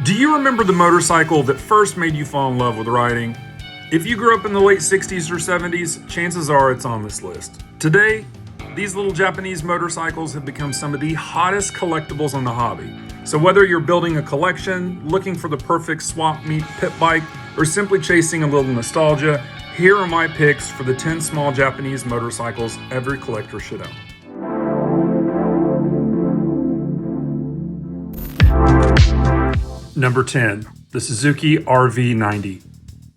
Do you remember the motorcycle that first made you fall in love with riding? If you grew up in the late 60s or 70s, chances are it's on this list. Today, these little Japanese motorcycles have become some of the hottest collectibles in the hobby. So whether you're building a collection, looking for the perfect swap meet pit bike, or simply chasing a little nostalgia, here are my picks for the 10 small Japanese motorcycles every collector should own. Number 10, the Suzuki RV90.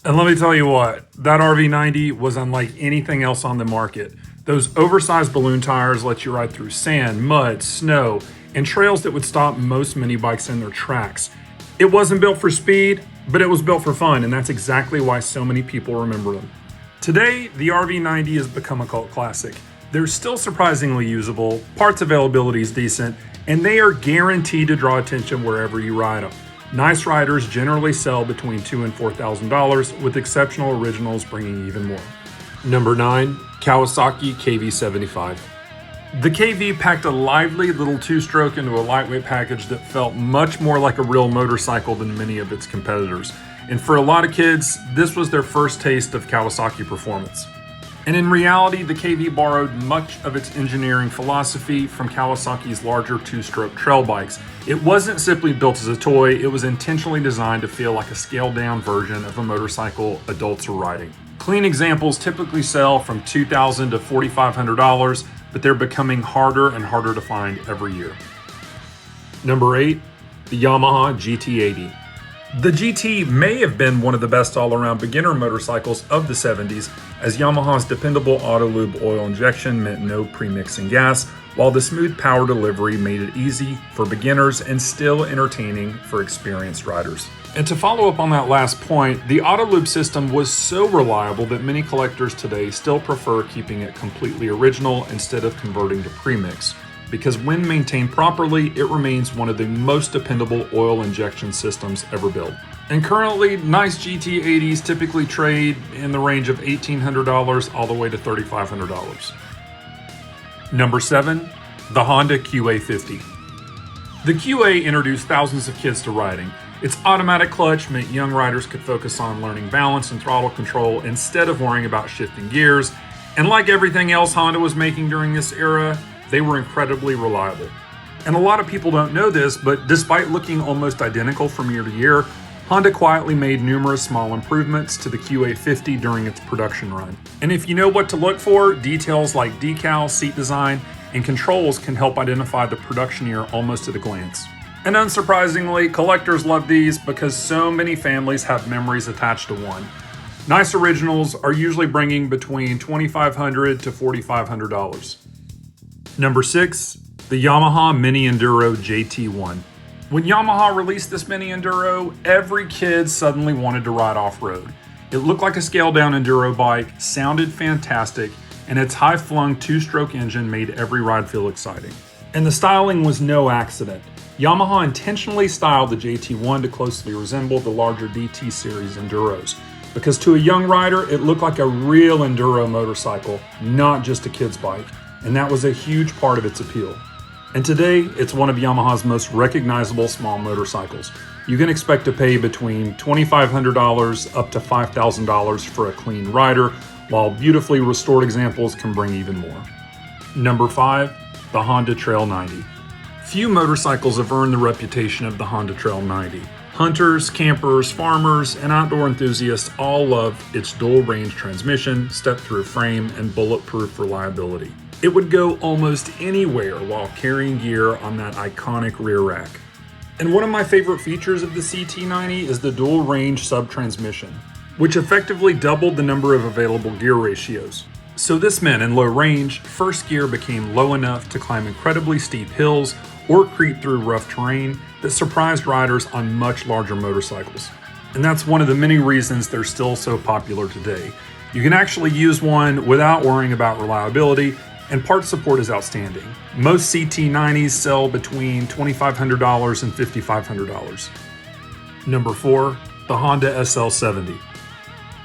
And let me tell you what, that RV90 was unlike anything else on the market. Those oversized balloon tires let you ride through sand, mud, snow, and trails that would stop most mini bikes in their tracks. It wasn't built for speed, but it was built for fun, and that's exactly why so many people remember them. Today, the RV90 has become a cult classic. They're still surprisingly usable, parts availability is decent, and they are guaranteed to draw attention wherever you ride them. Nice riders generally sell between $2,000 and $4,000, with exceptional originals bringing even more. Number 9, Kawasaki KV75. The KV packed a lively little two-stroke into a lightweight package that felt much more like a real motorcycle than many of its competitors. And for a lot of kids, this was their first taste of Kawasaki performance. And in reality, the KV borrowed much of its engineering philosophy from Kawasaki's larger two-stroke trail bikes. It wasn't simply built as a toy, it was intentionally designed to feel like a scaled-down version of a motorcycle adults are riding. Clean examples typically sell from $2,000 to $4,500, but they're becoming harder and harder to find every year. Number 8, the Yamaha GT80. The GT may have been one of the best all-around beginner motorcycles of the 70s, as Yamaha's dependable auto-lube oil injection meant no pre-mixing gas, while the smooth power delivery made it easy for beginners and still entertaining for experienced riders. And to follow up on that last point, the auto-lube system was so reliable that many collectors today still prefer keeping it completely original instead of converting to pre-mix, because when maintained properly, it remains one of the most dependable oil injection systems ever built. And currently, nice GT80s typically trade in the range of $1,800 all the way to $3,500. Number 7, the Honda QA50. The QA introduced thousands of kids to riding. Its automatic clutch meant young riders could focus on learning balance and throttle control instead of worrying about shifting gears. And like everything else Honda was making during this era, they were incredibly reliable. And a lot of people don't know this, but despite looking almost identical from year to year, Honda quietly made numerous small improvements to the QA50 during its production run. And if you know what to look for, details like decal, seat design, and controls can help identify the production year almost at a glance. And unsurprisingly, collectors love these because so many families have memories attached to one. Nice originals are usually bringing between $2,500 to $4,500. Number 6, the Yamaha Mini-Eduro JT1. When Yamaha released this Mini-Eduro, every kid suddenly wanted to ride off-road. It looked like a scaled-down enduro bike, sounded fantastic, and its high-flung two-stroke engine made every ride feel exciting. And the styling was no accident. Yamaha intentionally styled the JT1 to closely resemble the larger DT series Enduros, because to a young rider, it looked like a real enduro motorcycle, not just a kid's bike. And that was a huge part of its appeal. And today, it's one of Yamaha's most recognizable small motorcycles. You can expect to pay between $2,500 up to $5,000 for a clean rider, while beautifully restored examples can bring even more. Number 5, the Honda Trail 90. Few motorcycles have earned the reputation of the Honda Trail 90. Hunters, campers, farmers, and outdoor enthusiasts all love its dual-range transmission, step-through frame, and bulletproof reliability. It would go almost anywhere while carrying gear on that iconic rear rack. And one of my favorite features of the CT90 is the dual-range sub-transmission, which effectively doubled the number of available gear ratios. So this meant in low range, first gear became low enough to climb incredibly steep hills or creep through rough terrain that surprised riders on much larger motorcycles. And that's one of the many reasons they're still so popular today. You can actually use one without worrying about reliability, and part support is outstanding. Most CT90s sell between $2,500 and $5,500. Number 4, the Honda SL70.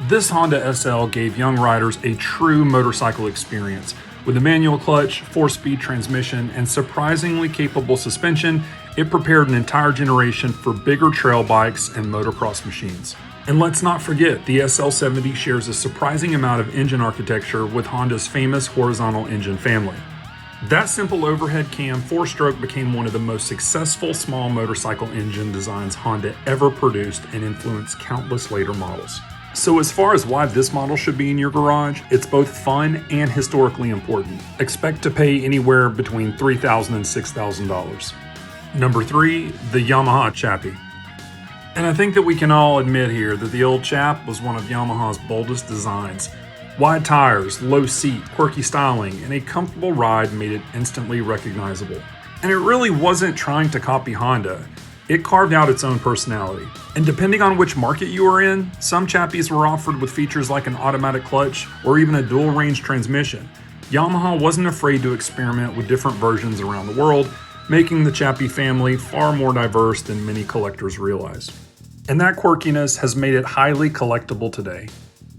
This Honda SL gave young riders a true motorcycle experience. With a manual clutch, 4-speed transmission, and surprisingly capable suspension, It prepared an entire generation for bigger trail bikes and motocross machines. And let's not forget, the SL70 shares a surprising amount of engine architecture with Honda's famous horizontal engine family. That simple overhead cam 4-stroke became one of the most successful small motorcycle engine designs Honda ever produced and influenced countless later models. So as far as why this model should be in your garage, it's both fun and historically important. Expect to pay anywhere between $3,000 and $6,000. Number 3, the Yamaha Chappy. And I think that we can all admit here that the old Chap was one of Yamaha's boldest designs. Wide tires, low seat, quirky styling, and a comfortable ride made it instantly recognizable. And it really wasn't trying to copy Honda. It carved out its own personality. And depending on which market you were in, some Chappies were offered with features like an automatic clutch or even a dual range transmission. Yamaha wasn't afraid to experiment with different versions around the world, making the Chappy family far more diverse than many collectors realize. And that quirkiness has made it highly collectible today.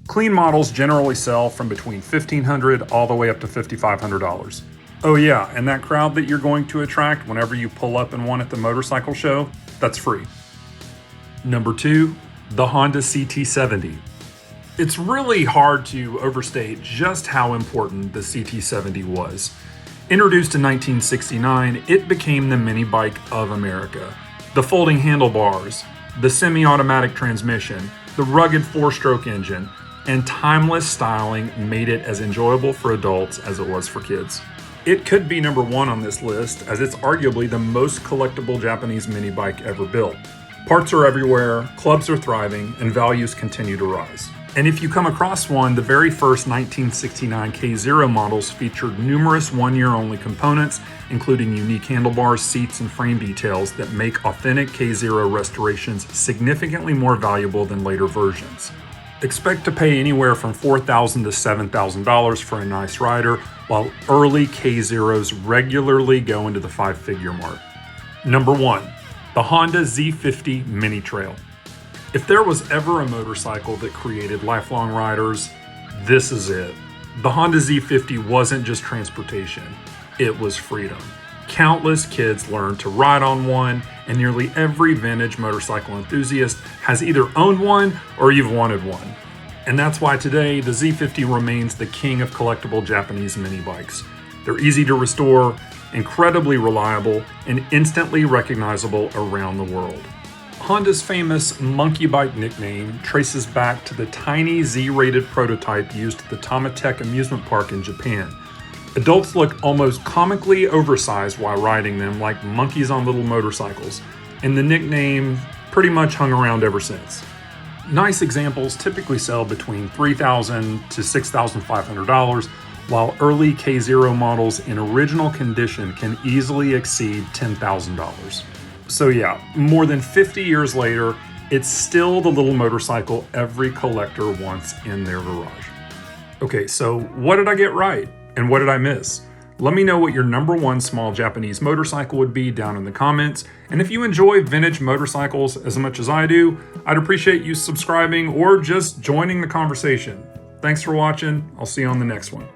Clean models generally sell from between $1,500 all the way up to $5,500. Oh yeah, and that crowd that you're going to attract whenever you pull up in one at the motorcycle show, that's free. Number 2, the Honda CT70. It's really hard to overstate just how important the CT70 was. Introduced in 1969, it became the mini bike of America. The folding handlebars, the semi-automatic transmission, the rugged 4-stroke engine, and timeless styling made it as enjoyable for adults as it was for kids. It could be number 1 on this list, as it's arguably the most collectible Japanese mini bike ever built. Parts are everywhere, clubs are thriving, and values continue to rise. And if you come across one, the very first 1969 K0 models featured numerous one-year-only components, including unique handlebars, seats, and frame details that make authentic K0 restorations significantly more valuable than later versions. Expect to pay anywhere from $4,000 to $7,000 for a nice rider, while early K0s regularly go into the 5-figure mark. Number 1, the Honda Z50 Mini Trail. If there was ever a motorcycle that created lifelong riders, this is it. The Honda Z50 wasn't just transportation, it was freedom. Countless kids learned to ride on one, and nearly every vintage motorcycle enthusiast has either owned one or you've wanted one. And that's why today the Z50 remains the king of collectible Japanese mini bikes. They're easy to restore, incredibly reliable, and instantly recognizable around the world. Honda's famous monkey bike nickname traces back to the tiny Z-rated prototype used at the Tomatech amusement park in Japan. Adults look almost comically oversized while riding them, like monkeys on little motorcycles, and the nickname pretty much hung around ever since. Nice examples typically sell between $3,000 to $6,500, while early K0 models in original condition can easily exceed $10,000. So yeah, more than 50 years later, it's still the little motorcycle every collector wants in their garage. Okay, so what did I get right? And what did I miss? Let me know what your number 1 small Japanese motorcycle would be down in the comments. And if you enjoy vintage motorcycles as much as I do, I'd appreciate you subscribing or just joining the conversation. Thanks for watching. I'll see you on the next one.